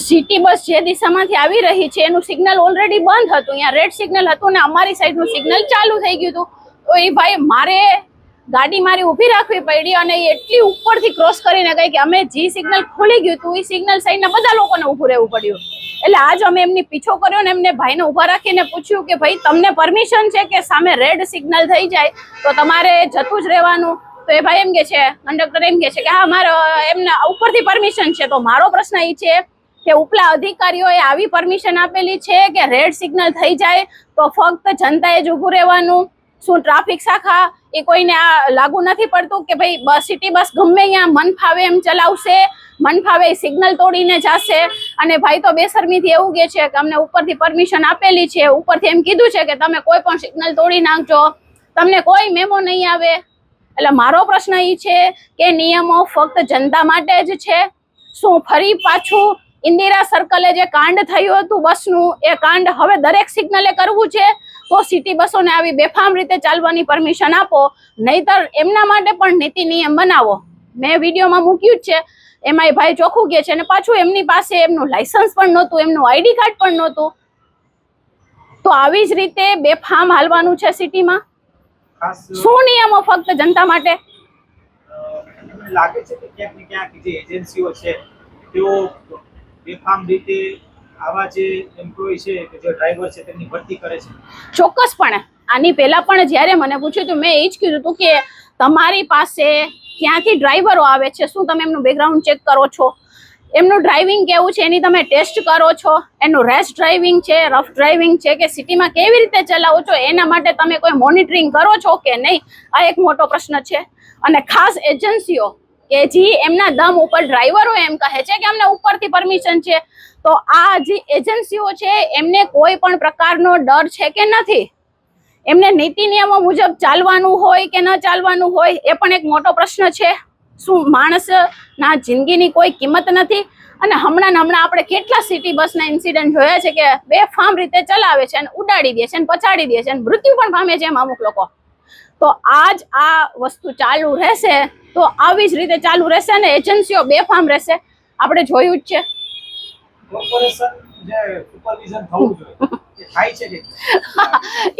City bus જે દિશામાંથી આવી રહી છે એનું સિગ્નલ ઓલરેડી બંધ હતું, અહીંયા રેડ સિગ્નલ હતું ને અમારી સાઈડનું સિગ્નલ ચાલુ થઈ ગયું હતું. તો એ ભાઈ મારે ગાડી મારી ઊભી રાખવી પડી અને એ એટલી ઉપરથી ક્રોસ કરીને ગઈ કે અમે જે સિગ્નલ ખોલી ગયું હતું એ સિગ્નલ સાઈડના બધા લોકોને ઊભું રહેવું પડ્યું. એટલે આજ અમે એમની પીછો કર્યો ને એમને ભાઈને ઊભા રાખીને પૂછ્યું કે ભાઈ તમને પરમિશન છે કે સામે રેડ સિગ્નલ થઈ જાય તો તમારે જતું જ રહેવાનું? તો એ ભાઈ એમ કે છે, કંડક્ટર એમ કે છે કે હા મારો એમને ઉપરથી પરમિશન છે. તો મારો પ્રશ્ન એ છે કે ઉપલા અધિકારીઓએ આવી પરમિશન આપેલી છે કે રેડ સિગ્નલ થઈ જાય તો ફક્ત જનતાએ જ ઊભું રહેવાનું? શું ટ્રાફિક શાખા એ કોઈને આ લાગુ નથી પડતું કે ભાઈ બસ સિટી બસ ગમે અહીંયા મન ફાવે એમ ચલાવશે, મન ફાવે સિગ્નલ તોડીને જશે? અને ભાઈ તો બેશરમીથી એવું કહે છે કે અમને ઉપરથી પરમિશન આપેલી છે, ઉપરથી એમ કીધું છે કે તમે કોઈ પણ સિગ્નલ તોડી નાખજો, તમને કોઈ મેમો નહીં આવે. એટલે મારો પ્રશ્ન એ છે કે નિયમો ફક્ત જનતા માટે જ છે? શું ફરી પાછું ઇન્દિરા સર્કલે જે કાંડ થયું હતું બસનું એ કાંડ હવે દરેક સિગ્નલે કરવું છે? તો સિટી બસોને આવી બેફામ રીતે ચાલવાની પરમિશન આપો, નહીતર એમના માટે પણ નીતિ નિયમ બનાવો. મેં વિડીયોમાં મૂક્યું જ છે, એમાં એ ભાઈ ચોખ્ખું કહે છે અને પાછું એમની પાસે એમનું લાયસન્સ પણ નહોતું, એમનું આઈડી કાર્ડ પણ નહોતું. તો આવી જ રીતે બેફામ હાલવાનું છે સિટીમાં? શું નિયમો ફક્ત જનતા માટે? લાગે છે કે ક્યાંક ને ક્યાંક જે એજન્સીઓ છે તેઓ બેફામ રીતે આવા જે એમ્પ્લોય છે કે જે ડ્રાઈવર છે તેમની ભરતી કરે છે. ચોક્કસપણે આની પહેલા પણ જ્યારે મને પૂછ્યું હતું મેં એ જ કીધું હતું કે તમારી પાસે ક્યાંથી ડ્રાઈવરો આવે છે, શું તમે એમનું બેકગ્રાઉન્ડ ચેક કરો છો? એમનું ડ્રાઇવિંગ કેવું છે એની તમે ટેસ્ટ કરો છો? એનું રેશ ડ્રાઇવિંગ છે, રફ ડ્રાઇવિંગ છે કે સિટીમાં કેવી રીતે ચલાવો છો એના માટે તમે કોઈ મોનિટરિંગ કરો છો કે નહીં? આ એક મોટો પ્રશ્ન છે. અને ખાસ એજન્સીઓ કે જે એમના દમ ઉપર ડ્રાઈવરો એમ કહે છે કે અમને ઉપરથી પરમિશન છે, તો આ જે એજન્સીઓ છે એમને કોઈ પણ પ્રકારનો ડર છે કે નથી? એમને નીતિ નિયમો મુજબ ચાલવાનું હોય કે ન ચાલવાનું હોય એ પણ એક મોટો પ્રશ્ન છે. શું માણસના જિંદગીની કોઈ કિંમત નથી? અને હમણાં આપણે કેટલા સિટી બસના ઇન્સિડન્ટ જોયા છે કે બેફામ રીતે ચલાવે છે અને ઉડાડી દે છે અને પછાડી દે છે અને મૃત્યુ પણ પામે છે એમ અમુક લોકો. તો આજ આ વસ્તુ ચાલુ રહેશે તો આવી જ રીતે ચાલુ રહેશે અને એજન્સીઓ બેફામ રહેશે. આપણે જોયું જ છે.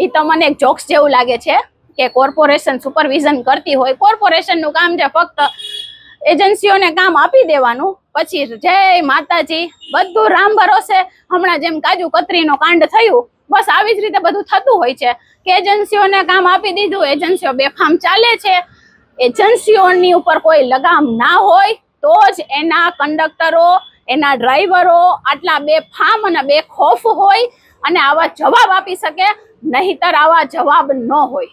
એ તો મને એક જોક્સ જેવું લાગે છે કે કોર્પોરેશન સુપરવિઝન કરતી હોય. કોર્પોરેશનનું કામ છે ફક્ત એજન્સીઓને કામ આપી દેવાનું, પછી જય માતાજી બધું રામ ભરોસે. હમણાં જેમ કાજુ કતરીનો કાંડ થયું બસ આવી જ રીતે બધું થતું હોય છે કે એજન્સીઓને કામ આપી દીધું, એજન્સીઓ બેફામ ચાલે છે. એજન્સીઓની ઉપર કોઈ લગામ ના હોય તો જ એના કંડક્ટરો, એના ડ્રાઈવરો આટલા બેફામ અને બેખોફ હોય અને આવા જવાબ આપી શકે, નહીતર આવા જવાબ ન હોય.